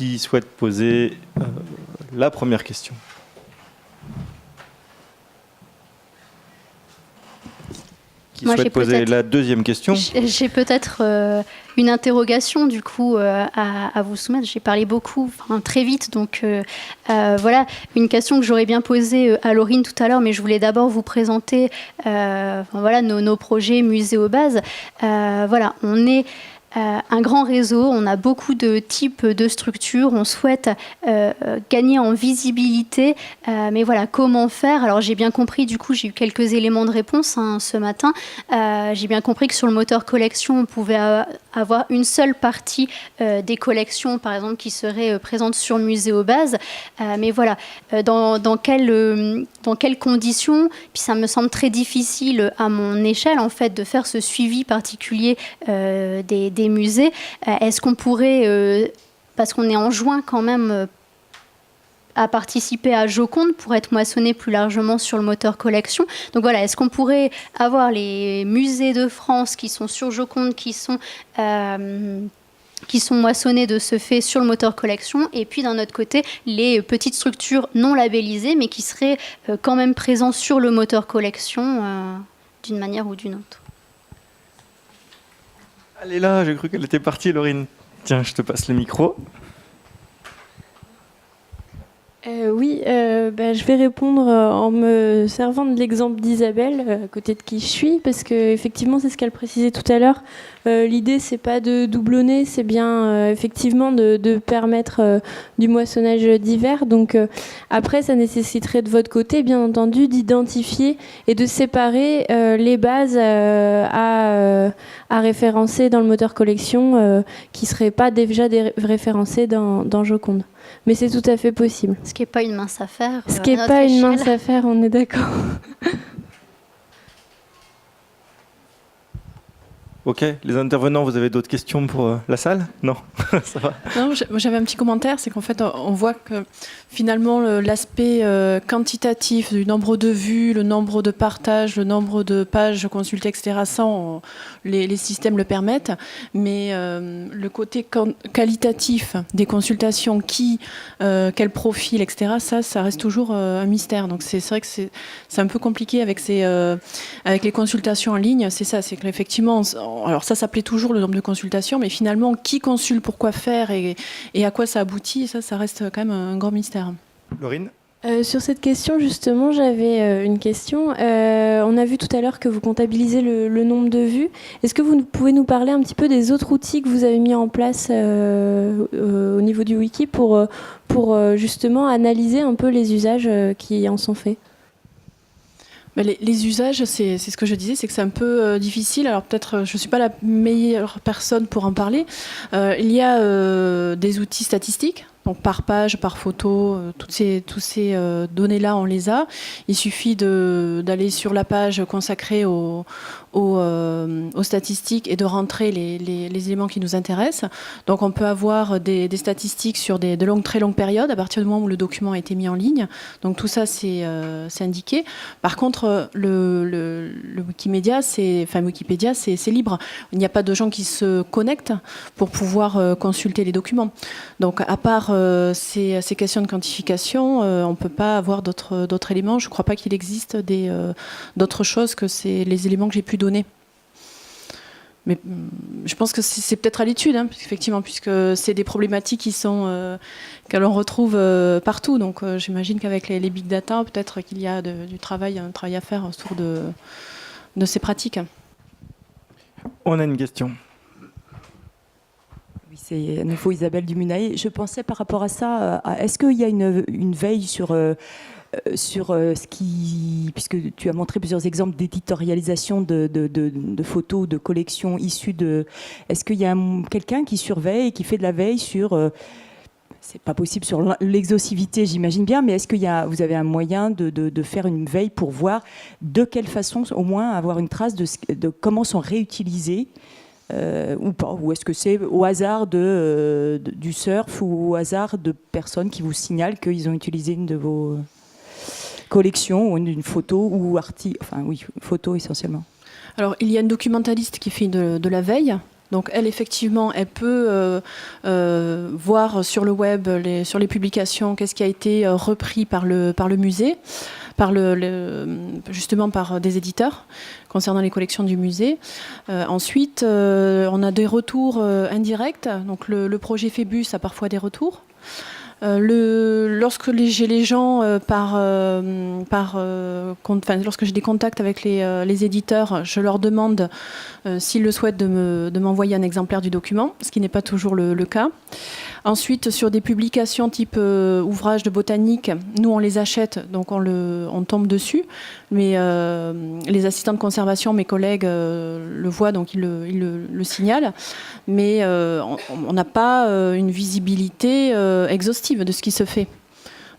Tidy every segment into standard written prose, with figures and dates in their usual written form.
qui souhaite poser la première question? Qui souhaite poser la deuxième question? J'ai peut-être une interrogation du coup à vous soumettre. J'ai parlé beaucoup, très vite, donc voilà, une question que j'aurais bien posée à Laurine tout à l'heure, mais je voulais d'abord vous présenter voilà, nos projets Muséobases. Voilà, on est un grand réseau, on a beaucoup de types de structures, on souhaite gagner en visibilité, mais voilà, comment faire? Alors j'ai bien compris, du coup j'ai eu quelques éléments de réponse ce matin, j'ai bien compris que sur le moteur collection, on pouvait avoir une seule partie des collections, par exemple, qui seraient présentes sur Muséobases, mais voilà, dans quelles conditions? Puis ça me semble très difficile à mon échelle, en fait, de faire ce suivi particulier des musées. Est-ce qu'on pourrait, parce qu'on est en juin quand même, à participer à Joconde pour être moissonné plus largement sur le moteur collection. Donc voilà, est-ce qu'on pourrait avoir les musées de France qui sont sur Joconde, qui sont moissonnés de ce fait sur le moteur collection, et puis d'un autre côté, les petites structures non labellisées, mais qui seraient quand même présentes sur le moteur collection d'une manière ou d'une autre. Elle est là, j'ai cru qu'elle était partie, Laurine. Tiens, je te passe le micro. Oui, je vais répondre en me servant de l'exemple d'Isabelle, à côté de qui je suis, parce qu'effectivement, c'est ce qu'elle précisait tout à l'heure. L'idée, c'est pas de doublonner, c'est bien effectivement de permettre du moissonnage d'hiver. Donc après, ça nécessiterait de votre côté, bien entendu, d'identifier et de séparer les bases à référencer dans le moteur collection qui ne seraient pas déjà référencées dans Joconde. Mais c'est tout à fait possible. Ce qui n'est pas une mince affaire. Ce qui n'est pas une mince affaire, on est d'accord. Ok, les intervenants, vous avez d'autres questions pour la salle? Non, ça va. Non, j'avais un petit commentaire, c'est qu'en fait, on voit que finalement, l'aspect quantitatif du nombre de vues, le nombre de partages, le nombre de pages consultées, etc., ça, les systèmes le permettent, mais le côté qualitatif des consultations, quel profil, etc., ça reste toujours un mystère. Donc c'est vrai que c'est un peu compliqué avec les consultations en ligne. C'est ça, c'est qu'effectivement, alors ça s'appelait toujours le nombre de consultations, mais finalement, qui consulte, pourquoi faire et à quoi ça aboutit, ça reste quand même un grand mystère. Laurine? Sur cette question, justement, j'avais une question. On a vu tout à l'heure que vous comptabilisez le nombre de vues. Est-ce que vous pouvez nous parler un petit peu des autres outils que vous avez mis en place au niveau du wiki pour justement analyser un peu les usages qui en sont faits? Les usages, c'est ce que je disais, c'est que c'est un peu difficile. Alors peut-être, je ne suis pas la meilleure personne pour en parler. Il y a des outils statistiques. Donc par page, par photo, toutes ces données-là, on les a. Il suffit d'aller sur la page consacrée aux statistiques et de rentrer les éléments qui nous intéressent. Donc on peut avoir des statistiques sur de très longues périodes à partir du moment où le document a été mis en ligne. Donc tout ça, c'est indiqué. Par contre, le Wikipédia, c'est libre. Il n'y a pas de gens qui se connectent pour pouvoir consulter les documents. Donc à part ces questions de quantification, on ne peut pas avoir d'autres éléments. Je ne crois pas qu'il existe d'autres choses que les éléments que j'ai pu donner. Mais je pense que c'est peut-être à l'étude, effectivement, puisque c'est des problématiques que l'on retrouve partout. Donc j'imagine qu'avec les big data, peut-être qu'il y a un travail à faire autour de ces pratiques. On a une question. C'est à nouveau Isabelle Dumunaï. Je pensais par rapport à ça, est-ce qu'il y a une veille sur ce qui... Puisque tu as montré plusieurs exemples d'éditorialisation de photos, de collections issues de... Est-ce qu'il y a quelqu'un qui surveille, qui fait de la veille sur... c'est pas possible sur l'exhaustivité, j'imagine bien, mais est-ce que vous avez un moyen de faire une veille pour voir de quelle façon, au moins, avoir une trace de comment sont réutilisés ou pas, ou est-ce que c'est au hasard du surf ou au hasard de personnes qui vous signalent qu'ils ont utilisé une de vos collections ou une photo ou photo essentiellement? Alors il y a une documentaliste qui fait de la veille. Donc elle, effectivement, elle peut voir sur le web, sur les publications, qu'est-ce qui a été repris par le musée, justement par des éditeurs concernant les collections du musée. Ensuite, on a des retours indirects. Donc le projet Phébus a parfois des retours. Lorsque j'ai les gens lorsque j'ai des contacts avec les éditeurs, je leur demande s'ils le souhaitent de m'envoyer un exemplaire du document, ce qui n'est pas toujours le cas. Ensuite, sur des publications type ouvrages de botanique, nous on les achète, donc on tombe dessus. Mais les assistants de conservation, mes collègues le voient, donc ils le signalent. Mais on n'a pas une visibilité exhaustive de ce qui se fait.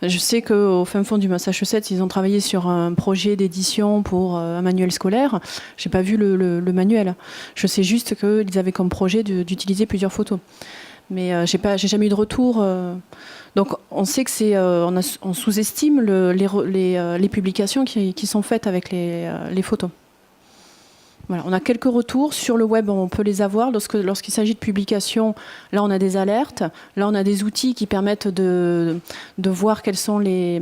Je sais qu'au fin fond du Massachusetts, ils ont travaillé sur un projet d'édition pour un manuel scolaire. Je n'ai pas vu le manuel. Je sais juste qu'ils avaient comme projet d'utiliser plusieurs photos. Mais j'ai jamais eu de retour. Donc on sait que on sous-estime les publications qui sont faites avec les photos. Voilà, on a quelques retours sur le web, on peut les avoir lorsqu'il s'agit de publications. Là, on a des alertes. Là, on a des outils qui permettent de voir quelles sont les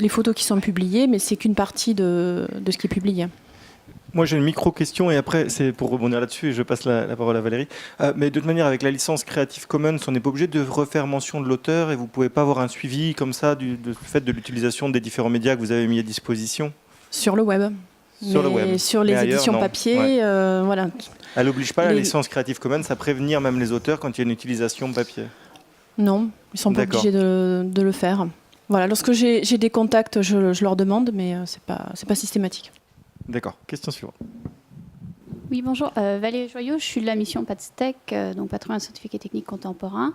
photos qui sont publiées, mais c'est qu'une partie de ce qui est publié. Moi, j'ai une micro-question et après, c'est pour rebondir là-dessus et je passe la parole à Valérie. Mais de toute manière, avec la licence Creative Commons, on n'est pas obligé de refaire mention de l'auteur et vous ne pouvez pas avoir un suivi comme ça du fait de l'utilisation des différents médias que vous avez mis à disposition sur le web. Sur le web. Sur les éditions papier, ouais. Voilà. Elle n'oblige pas la licence Creative Commons à prévenir même les auteurs quand il y a une utilisation papier? Non, ils ne sont pas obligés de le faire. Voilà, lorsque j'ai des contacts, je leur demande, mais ce n'est pas systématique. D'accord. Question suivante. Oui, bonjour. Valérie Joyot, je suis de la mission PATSTEC, donc Patrimoine scientifique et technique contemporain.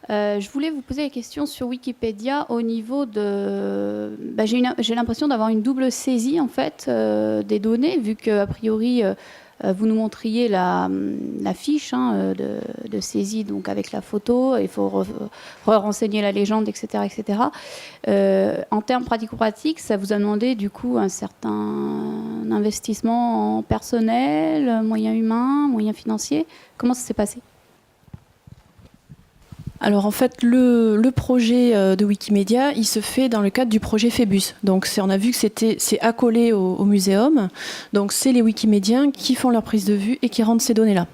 Je voulais vous poser la question sur Wikipédia au niveau de... j'ai l'impression d'avoir une double saisie, en fait, des données, vu qu'a priori... vous nous montriez la fiche de saisie, donc avec la photo, il faut renseigner la légende, etc. etc. En termes pratico-pratiques, ça vous a demandé du coup un certain investissement en personnel, moyens humains, moyens financiers. Comment ça s'est passé ? Alors en fait, le projet de Wikimedia, il se fait dans le cadre du projet Phébus. Donc on a vu que c'est accolé au muséum. Donc c'est les Wikimédiens qui font leur prise de vue et qui rendent ces données-là,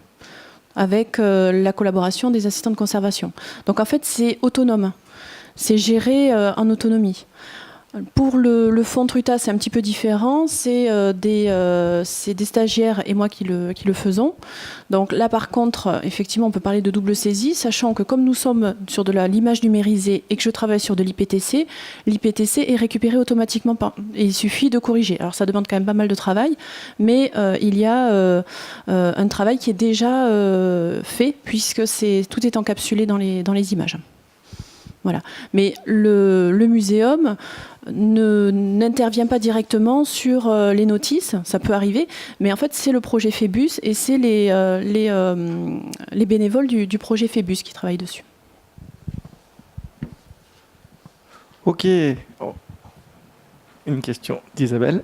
avec la collaboration des assistants de conservation. Donc en fait, c'est autonome. C'est géré en autonomie. Pour le fonds Truta, c'est un petit peu différent. C'est des stagiaires et moi qui le faisons. Donc là, par contre, effectivement, on peut parler de double saisie, sachant que comme nous sommes sur de l'image numérisée et que je travaille sur de l'IPTC, l'IPTC est récupéré automatiquement et il suffit de corriger. Alors ça demande quand même pas mal de travail, mais il y a un travail qui est déjà fait, puisque tout est encapsulé dans les images. Voilà. Mais le muséum n'intervient pas directement sur les notices, ça peut arriver, mais en fait c'est le projet Phébus et c'est les bénévoles du projet Phébus qui travaillent dessus. Ok. Une question d'Isabelle.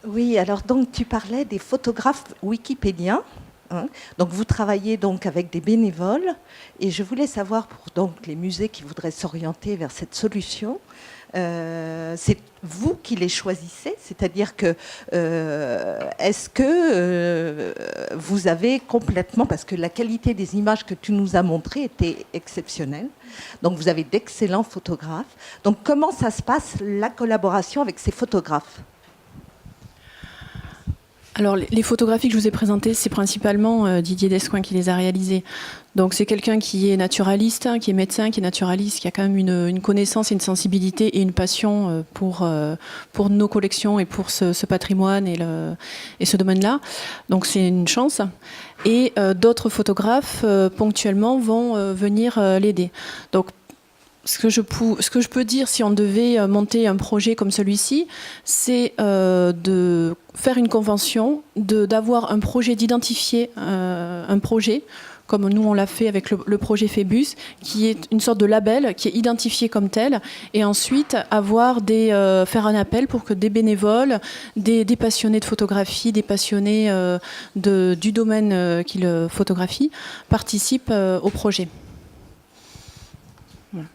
Oui, alors donc tu parlais des photographes wikipédiens. Donc vous travaillez donc avec des bénévoles et je voulais savoir pour donc les musées qui voudraient s'orienter vers cette solution, c'est vous qui les choisissez, c'est-à-dire que est-ce que vous avez complètement, parce que la qualité des images que tu nous as montrées était exceptionnelle, donc vous avez d'excellents photographes. Donc comment ça se passe la collaboration avec ces photographes ? Alors, les photographies que je vous ai présentées, c'est principalement Didier Descoings qui les a réalisées. Donc, c'est quelqu'un qui est naturaliste, qui est médecin, qui est naturaliste, qui a quand même une connaissance et une sensibilité et une passion pour nos collections et pour ce patrimoine et ce domaine-là. Donc, c'est une chance. Et d'autres photographes, ponctuellement, vont venir l'aider. Donc, ce que je peux dire si on devait monter un projet comme celui-ci, c'est de faire une convention, d'avoir un projet, d'identifier un projet comme nous on l'a fait avec le projet Phébus, qui est une sorte de label qui est identifié comme tel, et ensuite faire un appel pour que des bénévoles, des passionnés de photographie, des passionnés du domaine qu'ils photographient participent au projet. Voilà.